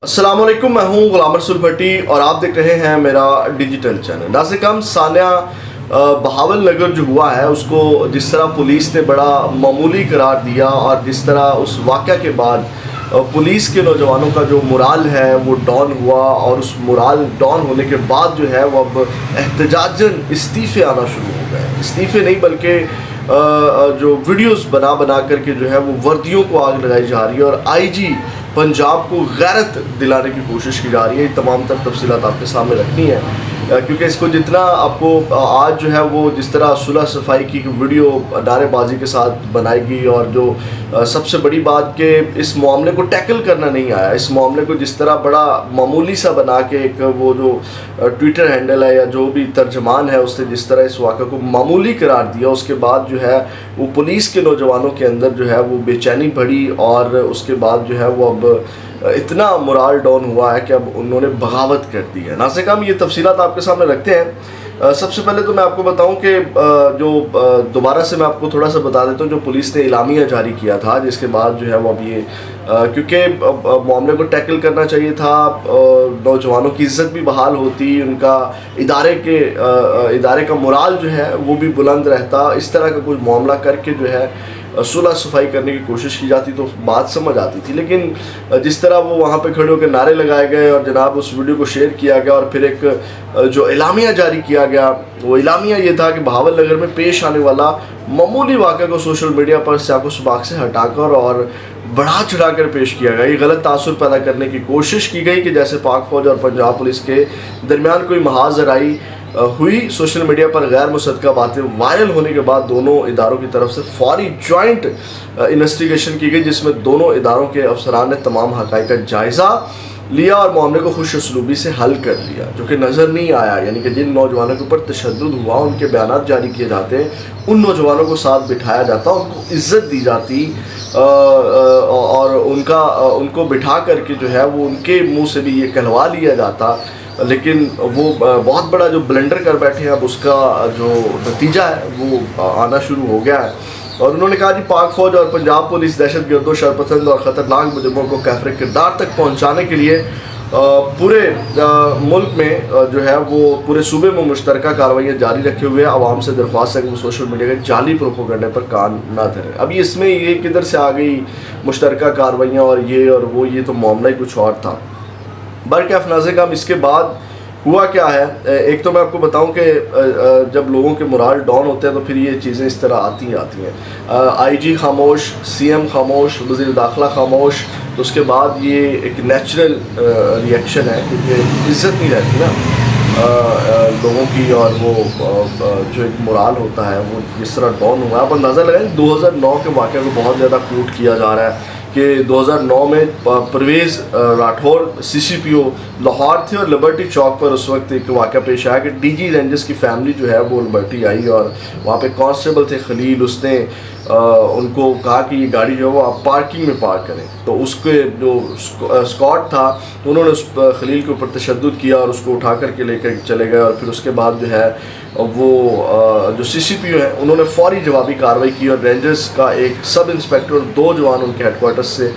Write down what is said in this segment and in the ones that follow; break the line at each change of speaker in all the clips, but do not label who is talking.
السلام علیکم، میں ہوں غلام رسول بھٹی اور آپ دیکھ رہے ہیں میرا ڈیجیٹل چینل۔ ناظرین کرام، ثانیہ بہاول نگر جو ہوا ہے اس کو جس طرح پولیس نے بڑا معمولی قرار دیا اور جس طرح اس واقعہ کے بعد پولیس کے نوجوانوں کا جو مورال ہے وہ ڈاؤن ہوا، اور اس مورال ڈاؤن ہونے کے بعد جو ہے وہ اب احتجاجاً استعفے آنا شروع ہو گئے۔ استعفے نہیں بلکہ جو ویڈیوز بنا کر کے جو ہے وہ وردیوں کو آگ لگائی جا رہی ہے، اور آئی جی پنجاب کو غیرت دلانے کی کوشش کی جا رہی ہے۔ یہ تمام تر تفصیلات آپ کے سامنے رکھنی ہے، کیونکہ اس کو جتنا آپ کو آج جو ہے وہ جس طرح صلح صفائی کی ویڈیو نعرے بازی کے ساتھ بنائی گئی، اور جو سب سے بڑی بات کہ اس معاملے کو ٹیکل کرنا نہیں آیا، اس معاملے کو جس طرح بڑا معمولی سا بنا کے ایک وہ جو ٹویٹر ہینڈل ہے یا جو بھی ترجمان ہے اس نے جس طرح اس واقعہ کو معمولی قرار دیا، اس کے بعد جو ہے وہ پولیس کے نوجوانوں کے اندر جو ہے وہ بے چینی بڑھی، اور اس کے بعد جو ہے وہ اب اتنا مورال ڈاؤن ہوا ہے کہ اب انہوں نے بغاوت کر دی ہے۔ ناظرین کرام، یہ تفصیلات آپ کے سامنے رکھتے ہیں۔ سب سے پہلے تو میں آپ کو بتاؤں کہ جو دوبارہ سے میں آپ کو تھوڑا سا بتا دیتا ہوں، جو پولیس نے اعلامیہ جاری کیا تھا جس کے بعد جو ہے وہ اب یہ کیونکہ معاملے کو ٹیکل کرنا چاہیے تھا، نوجوانوں کی عزت بھی بحال ہوتی، ان کا ادارے کا مورال جو ہے وہ بھی بلند رہتا، اس طرح کا کوئی معاملہ کر کے جو ہے صلح صفائی کرنے کی کوشش کی جاتی تو بات سمجھ آتی تھی۔ لیکن جس طرح وہ وہاں پہ کھڑے ہو کے نعرے لگائے گئے اور جناب اس ویڈیو کو شیئر کیا گیا، اور پھر ایک جو اعلامیہ جاری کیا گیا، وہ اعلامیہ یہ تھا کہ بہاول نگر میں پیش آنے والا معمولی واقعہ کو سوشل میڈیا پر سیاق و سباق سے ہٹا کر اور بڑھا چڑھا کر پیش کیا گیا۔ یہ غلط تاثر پیدا کرنے کی کوشش کی گئی کہ جیسے پاک فوج اور پنجاب پولیس کے درمیان کوئی محاذ رائی ہوئی۔ سوشل میڈیا پر غیر مصدقہ باتیں وائرل ہونے کے بعد دونوں اداروں کی طرف سے فوری جوائنٹ انویسٹیگیشن کی گئی، جس میں دونوں اداروں کے افسران نے تمام حقائق کا جائزہ لیا اور معاملے کو خوش اسلوبی سے حل کر لیا، جو کہ نظر نہیں آیا۔ یعنی کہ جن نوجوانوں کے اوپر تشدد ہوا، ان کے بیانات جاری کیے جاتے، ان نوجوانوں کو ساتھ بٹھایا جاتا، ان کو عزت دی جاتی، اور ان کو بٹھا کر کے جو ہے وہ ان کے منہ سے بھی یہ کہلوا لیا جاتا، لیکن وہ بہت بڑا جو بلنڈر کر بیٹھے ہیں، اب اس کا جو نتیجہ ہے وہ آنا شروع ہو گیا ہے۔ اور انہوں نے کہا جی پاک فوج اور پنجاب پولیس دہشت گردوں، شرپسند اور خطرناک مجرموں کو کیفر کردار تک پہنچانے کے لیے پورے ملک میں جو ہے وہ پورے صوبے میں مشترکہ کارروائیاں جاری رکھے ہوئے عوام سے درخواست ہے کہ وہ سوشل میڈیا کے جعلی پروپیگنڈے پر کان نہ دھریں۔ اب اس میں یہ کدھر سے آ گئی مشترکہ کارروائیاں اور وہ یہ تو معاملہ ہی کچھ اور تھا۔ برکیف ناظرین کرام، اس کے بعد ہوا کیا ہے؟ ایک تو میں آپ کو بتاؤں کہ جب لوگوں کے مورال ڈاؤن ہوتے ہیں تو پھر یہ چیزیں اس طرح آتی ہیں۔ آئی جی خاموش، سی ایم خاموش، وزیر داخلہ خاموش، تو اس کے بعد یہ ایک نیچرل ریئیکشن ہے، کیونکہ عزت نہیں رہتی نا لوگوں کی، اور وہ جو ایک مورال ہوتا ہے وہ جس طرح ڈاؤن ہوا ہے۔ آپ اندازہ لگائیں 2009 کے واقعے کو بہت زیادہ کوٹ کیا جا رہا ہے کہ 2009 میں پرویز راٹھور CCPO لاہور تھے، اور لبرٹی چوک پر اس وقت ایک واقعہ پیش آیا کہ ڈی جی رینجرز کی فیملی جو ہے وہ لبرٹی آئی، اور وہاں پہ کانسٹیبل تھے خلیل، اس نے ان کو کہا کہ یہ گاڑی جو ہے وہ آپ پارکنگ میں پارک کریں، تو اس کے جو اسکواڈ تھا تو انہوں نے اس خلیل کے اوپر تشدد کیا اور اس کو اٹھا کر کے لے کر چلے گئے، اور پھر اس کے بعد جو ہے وہ جو CCPO ہیں انہوں نے فوری جوابی کارروائی کی، اور رینجرز کا ایک سب انسپیکٹر اور 2 جوان ان کے ہیڈ کوارٹرز سے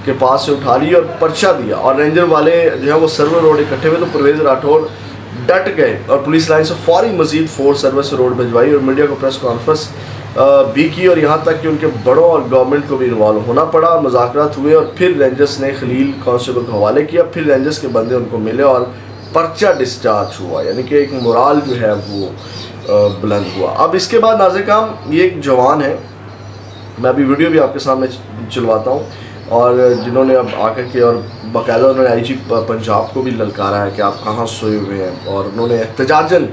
کے پاس سے اٹھا لیے اور پرچہ دیا، اور رینجر والے جو ہے وہ سرور روڈ اکٹھے ہوئے تو پرویز راٹھور ڈٹ گئے اور پولیس لائن سے فوری مزید فورس سروس روڈ بھجوائی اور میڈیا کو پریس کانفرنس بھی کی، اور یہاں تک کہ ان کے بڑوں اور گورنمنٹ کو بھی انوالو ہونا پڑا، مذاکرات ہوئے، اور پھر رینجرز نے خلیل کانسٹیبل کو حوالے کیا، پھر رینجرز کے بندے ان کو ملے اور پرچہ ڈسچارج ہوا، یعنی کہ ایک مورال جو ہے وہ بلند ہوا۔ اب اس کے بعد ناظرین کرام، یہ ایک جوان ہے، میں ابھی ویڈیو بھی آپ کے سامنے چلواتا ہوں، اور جنہوں نے اب آ کر کے اور باقاعدہ انہوں نے آئی جی پنجاب کو بھی للکارا ہے کہ آپ کہاں سوئے ہوئے ہیں، اور انہوں نے احتجاجاً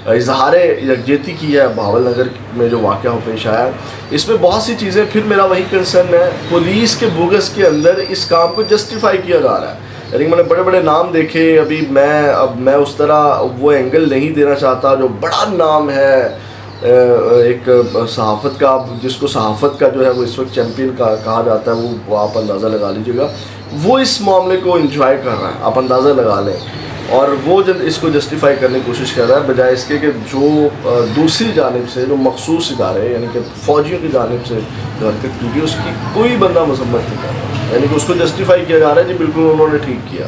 اظہار یکجہتی کی ہے بہاول نگر میں جو واقعہ ہو پیش آیا ہے۔ اس میں بہت سی چیزیں، پھر میرا وہی کنسرن ہے، پولیس کے بوگس کے اندر اس کام کو جسٹیفائی کیا جا رہا ہے۔ یعنی میں نے بڑے بڑے نام دیکھے، ابھی میں اس طرح وہ اینگل نہیں دینا چاہتا، جو بڑا نام ہے ایک صحافت کا، جس کو صحافت کا جو ہے وہ اس وقت چیمپئن کہا جاتا ہے، وہ آپ اندازہ لگا لیجیے گا، وہ اس معاملے کو انجوائے کر رہا ہے، آپ اندازہ لگا لیں، اور وہ جب اس کو جسٹیفائی کرنے کی کوشش کر رہا ہے، بجائے اس کے کہ جو دوسری جانب سے جو مخصوص ادارے یعنی کہ فوجیوں کی جانب سے جو حرکت کی گئی اس کی کوئی بندہ مذمت نہیں کر رہا۔ یعنی کہ اس کو جسٹیفائی کیا جا رہا ہے جی بالکل انہوں نے ٹھیک کیا.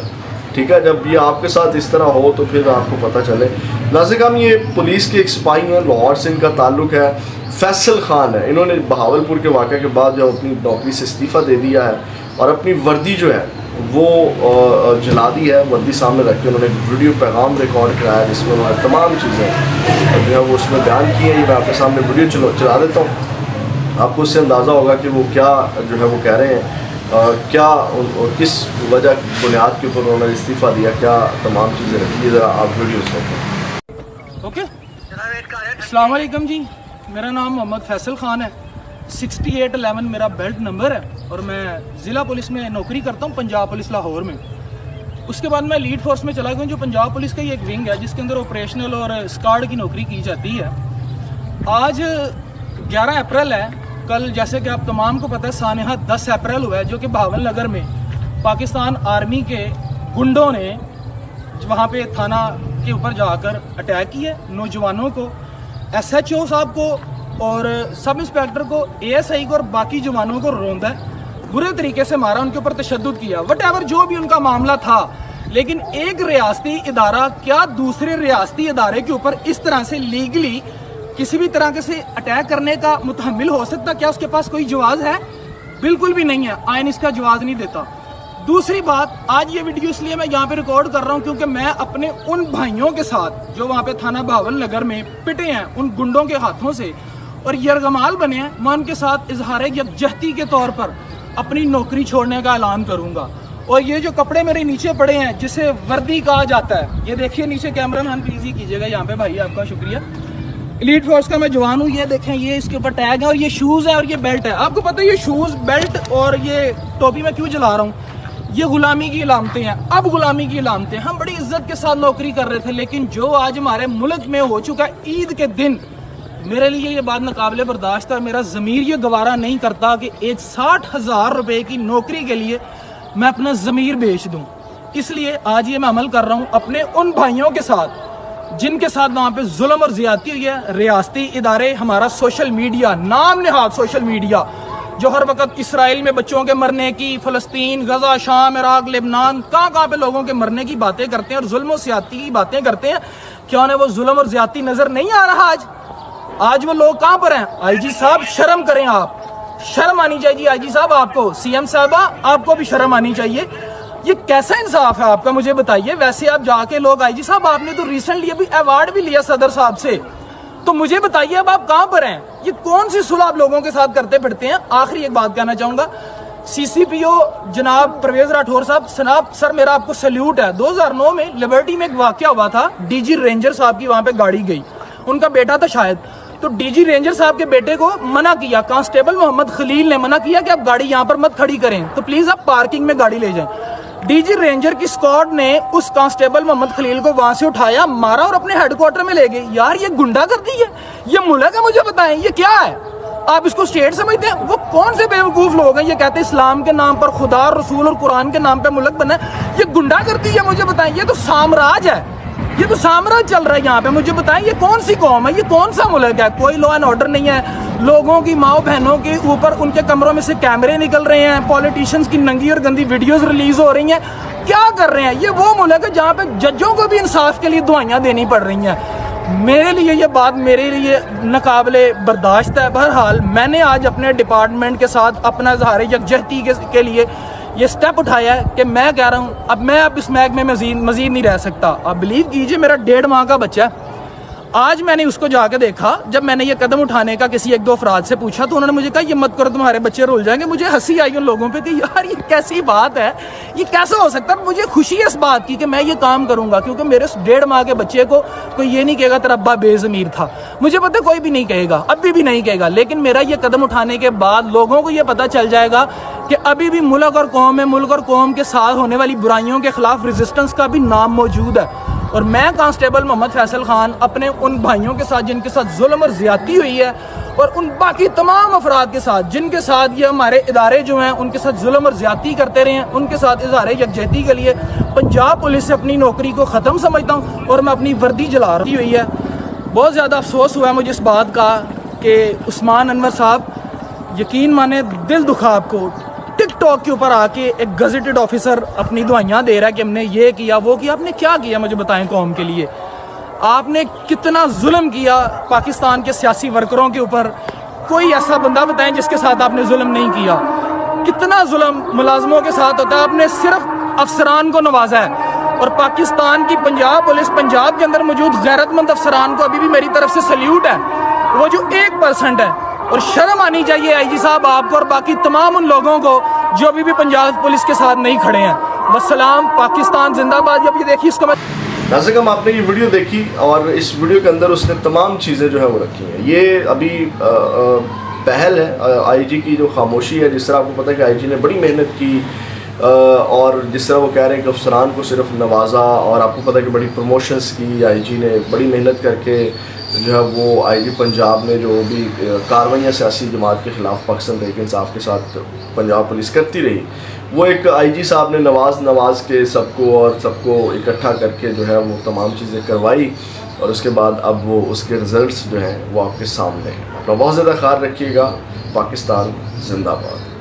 ٹھیک ہے, جب یہ آپ کے ساتھ اس طرح ہو تو پھر آپ کو پتہ چلے. ناظرین کرام, یہ پولیس کے ایک سپاہی ہیں, لاہور سے ان کا تعلق ہے, فیصل خان ہے. انہوں نے بہاولپور کے واقعے کے بعد جو اپنی نوکری سے استعفیٰ دے دیا ہے اور اپنی وردی جو ہے وہ جلا دی ہے. وردی سامنے رکھ کے انہوں نے ایک ویڈیو پیغام ریکارڈ کرایا ہے جس میں انہوں نے تمام چیزیں جو ہے وہ اس میں بیان کی ہیں. یہ میں آپ کے سامنے ویڈیو چلا دیتا ہوں, آپ کو اس سے اندازہ ہوگا کہ وہ کیا جو ہے وہ کہہ رہے ہیں, کیا کس وجہ بنیاد کے اوپر انہوں نے استعفیٰ دیا, کیا تمام چیزیں رکھی. ذرا آپ ویڈیو دیکھیں.
اوکے, السلام علیکم جی, میرا نام محمد فیصل خان ہے, 6811 میرا بیلٹ نمبر ہے اور میں ضلع پولیس میں نوکری کرتا ہوں پنجاب پولیس لاہور میں. اس کے بعد میں لیڈ فورس میں چلا گیا ہوں جو پنجاب پولیس کا ہی ایک ونگ ہے جس کے اندر آپریشنل اور اسکواڈ کی نوکری کی جاتی ہے. آج 11 اپریل ہے. کل جیسے کہ آپ تمام کو پتہ ہے سانحہ 10 اپریل ہوا ہے جو کہ بہاول نگر میں پاکستان آرمی کے گنڈوں نے وہاں پہ تھانہ کے اوپر جا کر اٹیک کیا, نوجوانوں کو, SHO صاحب کو اور سب انسپیکٹر کو, ASI کو اور باقی جوانوں کو روندا ہے, برے طریقے سے مارا, ان کے اوپر تشدد کیا, وٹ ایور جو بھی ان کا معاملہ تھا. لیکن ایک ریاستی ادارہ کیا دوسرے ریاستی ادارے کے اوپر اس طرح سے لیگلی کسی بھی طرح سے اٹیک کرنے کا متحمل ہو سکتا؟ کیا اس کے پاس کوئی جواز ہے؟ بالکل بھی نہیں ہے, آئین اس کا جواز نہیں دیتا. دوسری بات, آج یہ ویڈیو اس لیے میں یہاں پہ ریکارڈ کر رہا ہوں کیونکہ میں اپنے ان بھائیوں کے ساتھ جو وہاں پہ تھانہ بہاول نگر میں پٹے ہیں ان گنڈوں کے ہاتھوں سے اور یرغمال بنے ہیں, میں ان کے ساتھ اظہار یکجہتی کے طور پر اپنی نوکری چھوڑنے کا اعلان کروں گا. اور یہ جو کپڑے میرے نیچے پڑے ہیں جسے وردی کہا جاتا ہے, یہ دیکھیے نیچے, کیمرہ مین پلیز ہی کیجیے گا یہاں پہ, بھائی آپ کا شکریہ. ایلیٹ فورس کا میں جوان ہوں, یہ دیکھیں یہ اس کے اوپر ٹیگ ہے اور یہ شوز ہے اور یہ بیلٹ ہے. آپ کو پتہ ہے یہ شوز, بیلٹ اور یہ ٹوپی میں کیوں جلا رہا ہوں؟ یہ غلامی کی علامتیں ہیں. اب غلامی کی علامتیں, ہم بڑی عزت کے ساتھ نوکری کر رہے تھے, لیکن جو آج ہمارے ملک میں ہو چکا عید کے دن, میرے لیے یہ بات ناقابل برداشت ہے. میرا ضمیر یہ گوارا نہیں کرتا کہ ایک 60,000 روپے کی نوکری کے لیے میں اپنا ضمیر بیچ دوں. اس لیے آج یہ میں عمل کر رہا ہوں اپنے ان بھائیوں کے ساتھ جن کے ساتھ وہاں پہ ظلم اور زیادتی ہوئی ہے. ریاستی ادارے, ہمارا سوشل میڈیا, نام نہاد سوشل میڈیا, جو ہر وقت اسرائیل میں بچوں کے مرنے کی, فلسطین, غزہ, شام, عراق, لبنان, کہاں پہ لوگوں کے مرنے کی باتیں کرتے ہیں اور ظلم و زیادتی کی باتیں کرتے ہیں, کیا انہیں وہ ظلم اور زیادتی نظر نہیں آ رہا؟ آج وہ لوگ کہاں پر ہیں؟ آئی جی صاحب شرم کریں, آپ شرم آنی چاہیے. آئی جی صاحب آپ کو, CM صاحبہ آپ کو بھی شرم آنی چاہیے. یہ کیسا انصاف ہے آپ کا, مجھے بتائیے. ویسے آپ جا کے لوگ, آئی جی صاحب آپ نے تو ریسنٹلی ابھی ایوارڈ بھی لیا صدر صاحب سے, تو مجھے بتائیے اب آپ کہاں پر ہیں؟ یہ کون سی صلح آپ لوگوں کے ساتھ کرتے پھرتے ہیں؟ آخری ایک بات کہنا چاہوں گا, CCPO جناب پرویز راٹھور صاحب, سر میرا آپ کو سیلیوٹ ہے. 2009 میں لبرٹی میں ایک واقعہ ہوا تھا, DG رینجر صاحب کی وہاں پہ گاڑی گئی, ان کا بیٹا تھا شاید, تو DG رینجر صاحب کے بیٹے کو منع کیا, کانسٹیبل محمد خلیل نے منع کیا کہ آپ گاڑی یہاں پر مت کھڑی کریں, تو پلیز آپ پارکنگ میں گاڑی لے جائیں. DG رینجر کی اسکواڈ نے اس کانسٹیبل محمد خلیل کو وہاں سے اٹھایا, مارا اور اپنے ہیڈ کوارٹر میں لے گئے. یار یہ گنڈا گردی ہے, یہ ملک ہے؟ مجھے بتائیں یہ کیا ہے؟ آپ اس کو اسٹیٹ سمجھتے ہیں؟ وہ کون سے بیوقوف لوگ ہیں یہ کہتے ہیں اسلام کے نام پر, خدا اور رسول اور قرآن کے نام پہ ملک بنا ہے. یہ گنڈا گردی ہے. مجھے بتائیں, یہ تو سامراج ہے, یہ تو سامراج چل رہا ہے یہاں پہ. مجھے بتائیں یہ کون سی قوم ہے, یہ کون سا ملک ہے؟ کوئی لا اینڈ آرڈر نہیں ہے. لوگوں کی ماؤں بہنوں کے اوپر ان کے کمروں میں سے کیمرے نکل رہے ہیں, پولیٹیشنز کی ننگی اور گندی ویڈیوز ریلیز ہو رہی ہیں. کیا کر رہے ہیں؟ یہ وہ ملک ہے جہاں پہ ججوں کو بھی انصاف کے لیے دعائیاں دینی پڑ رہی ہیں. میرے لیے یہ بات میرے لیے ناقابل برداشت ہے. بہرحال میں نے آج اپنے ڈپارٹمنٹ کے ساتھ اپنا اظہار یکجہتی کے لیے یہ سٹیپ اٹھایا ہے کہ میں کہہ رہا ہوں اب میں اس محکمے میں مزید نہیں رہ سکتا. آپ بلیو کیجئے, میرا 1.5 ماہ کا بچہ ہے. آج میں نے اس کو جا کے دیکھا, جب میں نے یہ قدم اٹھانے کا کسی 1-2 افراد سے پوچھا تو انہوں نے مجھے کہا یہ مت کرو تمہارے بچے رول جائیں گے. مجھے ہنسی آئی ان لوگوں پہ کہ یار یہ کیسی بات ہے, یہ کیسا ہو سکتا ہے. مجھے خوشی ہے اس بات کی کہ میں یہ کام کروں گا کیونکہ میرے 1.5 ماہ کے بچے کو کوئی یہ نہیں کہے گا تیرا ابا بے ضمیر تھا. مجھے پتہ کوئی بھی نہیں کہے گا, ابھی بھی نہیں کہے گا, لیکن میرا یہ قدم اٹھانے کے بعد لوگوں کو یہ پتہ چل جائے گا کہ ابھی بھی ملک اور قوم میں, ملک اور قوم کے ساتھ ہونے والی برائیوں کے خلاف ریزسٹنس کا بھی نام موجود ہے. اور میں کانسٹیبل محمد فیصل خان اپنے ان بھائیوں کے ساتھ جن کے ساتھ ظلم اور زیادتی ہوئی ہے, اور ان باقی تمام افراد کے ساتھ جن کے ساتھ یہ ہمارے ادارے جو ہیں ان کے ساتھ ظلم اور زیادتی کرتے رہے ہیں, ان کے ساتھ اظہار یکجہتی کے لیے پنجاب پولیس سے اپنی نوکری کو ختم سمجھتا ہوں اور میں اپنی وردی جلا رہی ہوئی ہے. بہت زیادہ افسوس ہوا ہے مجھے اس بات کا کہ عثمان انور صاحب, یقین مانے دل دکھا آپ کو, ٹک ٹاک کے اوپر آ کے ایک گزٹڈ آفیسر اپنی دعائیاں دے رہا ہے کہ ہم نے یہ کیا وہ کیا. آپ نے کیا کیا مجھے بتائیں قوم کے لیے؟ آپ نے کتنا ظلم کیا پاکستان کے سیاسی ورکروں کے اوپر؟ کوئی ایسا بندہ بتائیں جس کے ساتھ آپ نے ظلم نہیں کیا. کتنا ظلم ملازموں کے ساتھ ہوتا ہے. آپ نے صرف افسران کو نوازا ہے. اور پاکستان کی پنجاب پولیس، پنجاب کے اندر موجود غیرت مند افسران کو ابھی بھی میری طرف سے سلیوٹ ہے. وہ جو 1% ہے. اور شرم آنی چاہیے آئی جی صاحب آپ کو اور باقی تمام ان لوگوں کو جو ابھی بھی پنجاب پولیس کے ساتھ نہیں کھڑے ہیں. والسلام. پاکستان زندہ باد. جب یہ دیکھیے اس کو میں
ناظرین آپ نے یہ ویڈیو دیکھی اور اس ویڈیو کے اندر اس نے تمام چیزیں جو ہے وہ رکھی ہیں. یہ ابھی پہل ہے آئی جی کی جو خاموشی ہے. جس طرح آپ کو پتہ ہے کہ آئی جی نے بڑی محنت کی اور جس طرح وہ کہہ رہے ہیں کہ افسران کو صرف نوازا اور آپ کو پتہ ہے کہ بڑی پروموشنز کی آئی جی نے بڑی محنت کر کے جو ہے وہ آئی جی پنجاب نے جو بھی کاروائیاں سیاسی جماعت کے خلاف پاکستان تحریک انصاف کے ساتھ پنجاب پولیس کرتی رہی وہ ایک آئی جی صاحب نے نواز کے سب کو اکٹھا کر کے جو ہے وہ تمام چیزیں کروائی اور اس کے بعد اب وہ اس کے رزلٹس جو ہیں وہ آپ کے سامنے ہیں. اپنا بہت زیادہ خیال رکھیے گا. پاکستان زندہ باد.